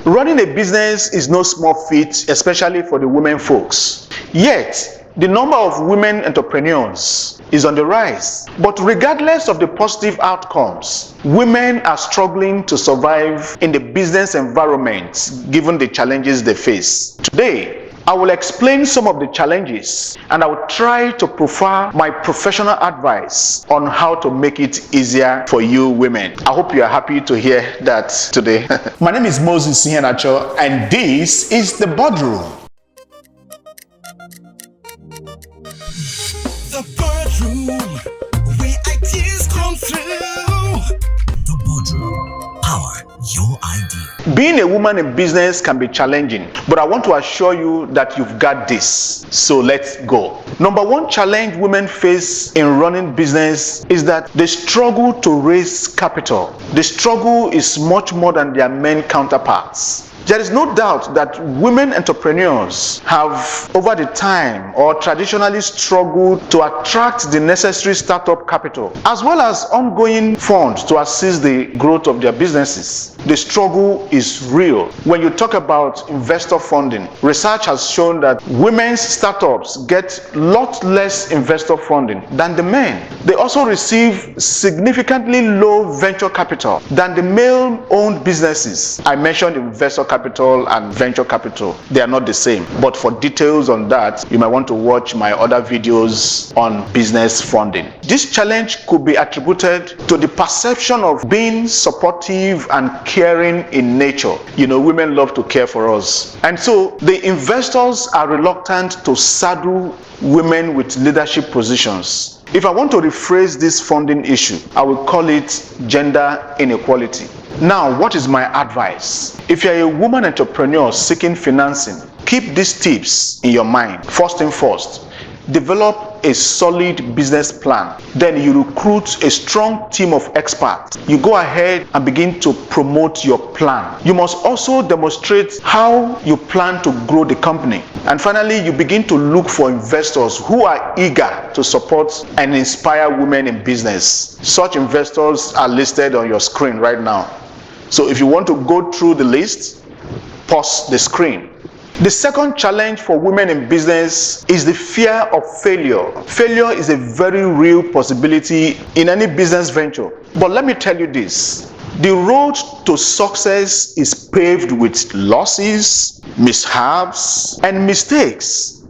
Running a business is no small feat, especially for the women folks. Yet, the number of women entrepreneurs is on the rise. But regardless of the positive outcomes, women are struggling to survive in the business environment given the challenges they face. Today, I will explain some of the challenges and I will try to provide my professional advice on how to make it easier for you women. I hope you are happy to hear that today. My name is Moses Sihenacho and this is the Boardroom. The Boardroom, where ideas come through. The Boardroom, power your idea. Being a woman in business can be challenging, but I want to assure you that you've got this. So let's go. Number one challenge women face in running business is that they struggle to raise capital. The struggle is much more than their men counterparts. There is no doubt that women entrepreneurs have over the time or traditionally struggled to attract the necessary startup capital as well as ongoing funds to assist the growth of their businesses. The struggle is real. When you talk about investor funding, research has shown that women's startups get a lot less investor funding than the men. They also receive significantly low venture capital than the male-owned businesses. I mentioned investor capital and venture capital. They are not the same. But for details on that, you might want to watch my other videos on business funding. This challenge could be attributed to the perception of being supportive and caring in nature. You know, women love to care for us. And so the investors are reluctant to saddle women with leadership positions. If I want to rephrase this funding issue, I will call it gender inequality. Now, what is my advice? If you're a woman entrepreneur seeking financing, keep these tips in your mind. First thing first, develop a solid business plan. Then you recruit a strong team of experts. You go ahead and begin to promote your plan. You must also demonstrate how you plan to grow the company. And finally, you begin to look for investors who are eager to support and inspire women in business. Such investors are listed on your screen right now. So if you want to go through the list, pause the screen. The second challenge for women in business is the fear of failure. Failure is a very real possibility in any business venture. But let me tell you this, the road to success is paved with losses, mishaps, and mistakes.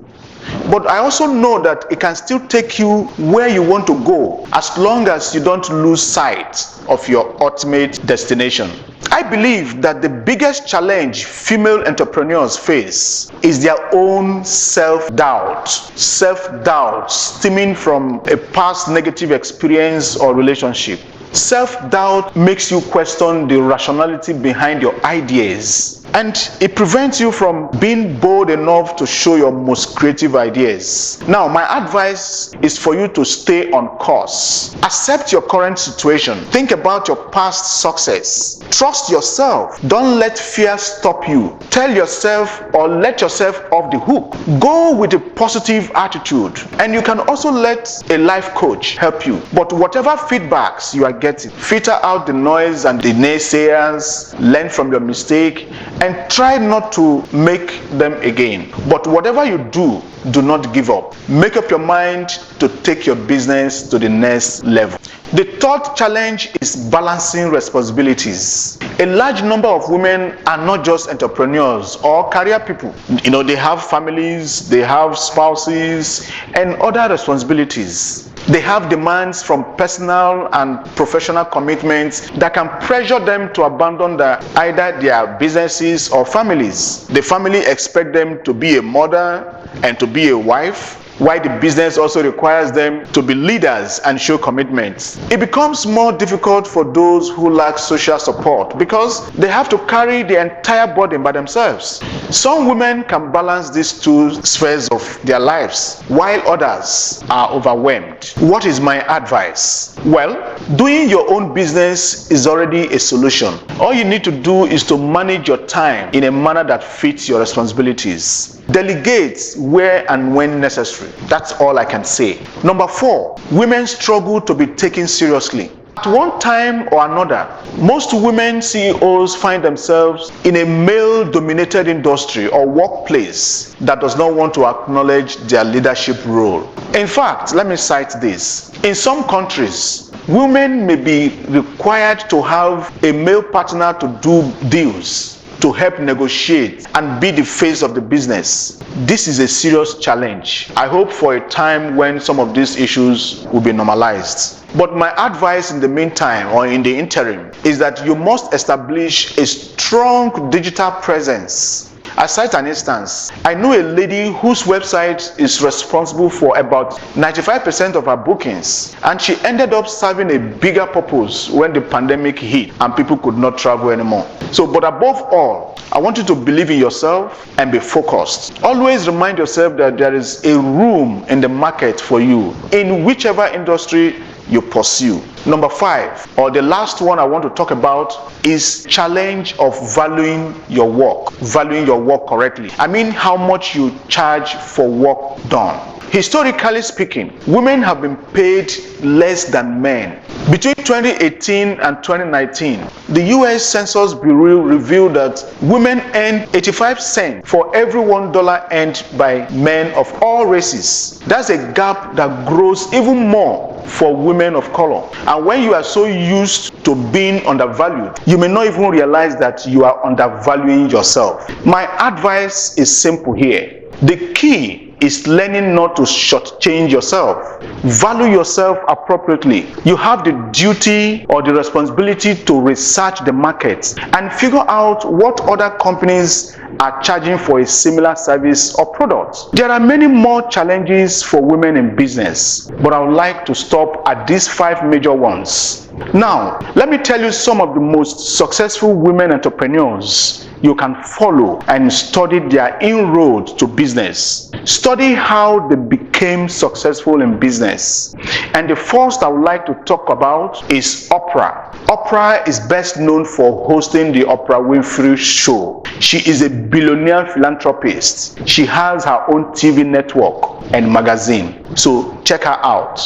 But I also know that it can still take you where you want to go as long as you don't lose sight of your ultimate destination. I believe that the biggest challenge female entrepreneurs face is their own self-doubt. Self-doubt stemming from a past negative experience or relationship. Self-doubt makes you question the rationality behind your ideas. And it prevents you from being bold enough to show your most creative ideas. Now, my advice is for you to stay on course. Accept your current situation. Think about your past success. Trust yourself. Don't let fear stop you. Tell yourself or let yourself off the hook. Go with a positive attitude. And you can also let a life coach help you. But whatever feedbacks you are getting, filter out the noise and the naysayers, learn from your mistake, and try not to make them again. But whatever you do, do not give up. Make up your mind to take your business to the next level. The third challenge is balancing responsibilities. A large number of women are not just entrepreneurs or career people. You know, they have families, they have spouses, and other responsibilities. They have demands from personal and professional commitments that can pressure them to abandon either their businesses or families. The family expect them to be a mother and to be a wife, while the business also requires them to be leaders and show commitment. It becomes more difficult for those who lack social support because they have to carry the entire burden by themselves. Some women can balance these two spheres of their lives, while others are overwhelmed. What is my advice? Well, doing your own business is already a solution. All you need to do is to manage your time in a manner that fits your responsibilities. Delegate where and when necessary. That's all I can say. Number 4, women struggle to be taken seriously. At one time or another, most women CEOs find themselves in a male-dominated industry or workplace that does not want to acknowledge their leadership role. In fact, let me cite this. In some countries, women may be required to have a male partner to do deals, to help negotiate and be the face of the business. This is a serious challenge. I hope for a time when some of these issues will be normalized. But my advice in the meantime or in the interim is that you must establish a strong digital presence. I cite an instance. I know a lady whose website is responsible for about 95% of her bookings, and she ended up serving a bigger purpose when the pandemic hit and people could not travel anymore. But above all, I want you to believe in yourself and be focused. Always remind yourself that there is a room in the market for you in whichever industry you pursue. Number 5, or the last one I want to talk about, is challenge of valuing your work. Valuing your work correctly. I mean how much you charge for work done. Historically speaking, women have been paid less than men. Between 2018 and 2019, the US Census Bureau revealed that women earned 85 cents for every $1 earned by men of all races. That's a gap that grows even more for women of color. And when you are so used to being undervalued, you may not even realize that you are undervaluing yourself. My advice is simple here. The key is learning not to shortchange yourself. Value yourself appropriately. You have the duty or the responsibility to research the market and figure out what other companies are charging for a similar service or product. There are many more challenges for women in business, but I would like to stop at these 5 major ones. Now, let me tell you some of the most successful women entrepreneurs you can follow and study their inroad to business. Study how they became successful in business. And the first I would like to talk about is Oprah. Oprah is best known for hosting the Oprah Winfrey Show. She is a billionaire philanthropist. She has her own TV network and magazine. So check her out.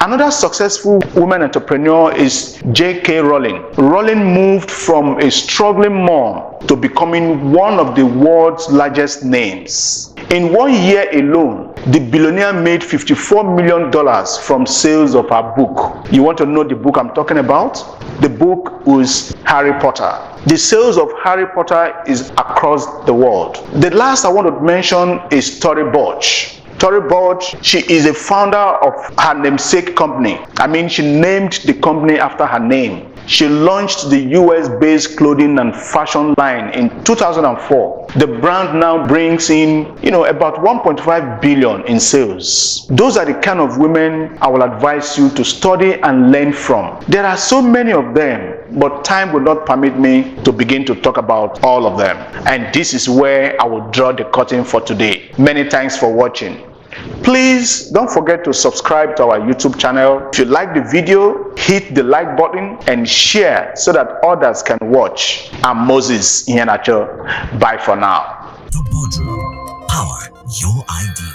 Another successful woman entrepreneur is J.K. Rowling. Rowling moved from a struggling mom to becoming one of the world's largest names. In 1 year alone, the billionaire made $54 million from sales of her book. You want to know the book I'm talking about? The book was Harry Potter. The sales of Harry Potter is across the world. The last I want to mention is Tory Burch. Tory Burch, she is a founder of her namesake company. She named the company after her name. She launched the US-based clothing and fashion line in 2004. The brand now brings in, about 1.5 billion in sales. Those are the kind of women I will advise you to study and learn from. There are so many of them, but time will not permit me to begin to talk about all of them. And this is where I will draw the curtain for today. Many thanks for watching. Please don't forget to subscribe to our YouTube channel. If you like the video, hit the like button and share so that others can watch. I'm Moses Iheanacho. Bye for now. The Boardroom. Power your idea.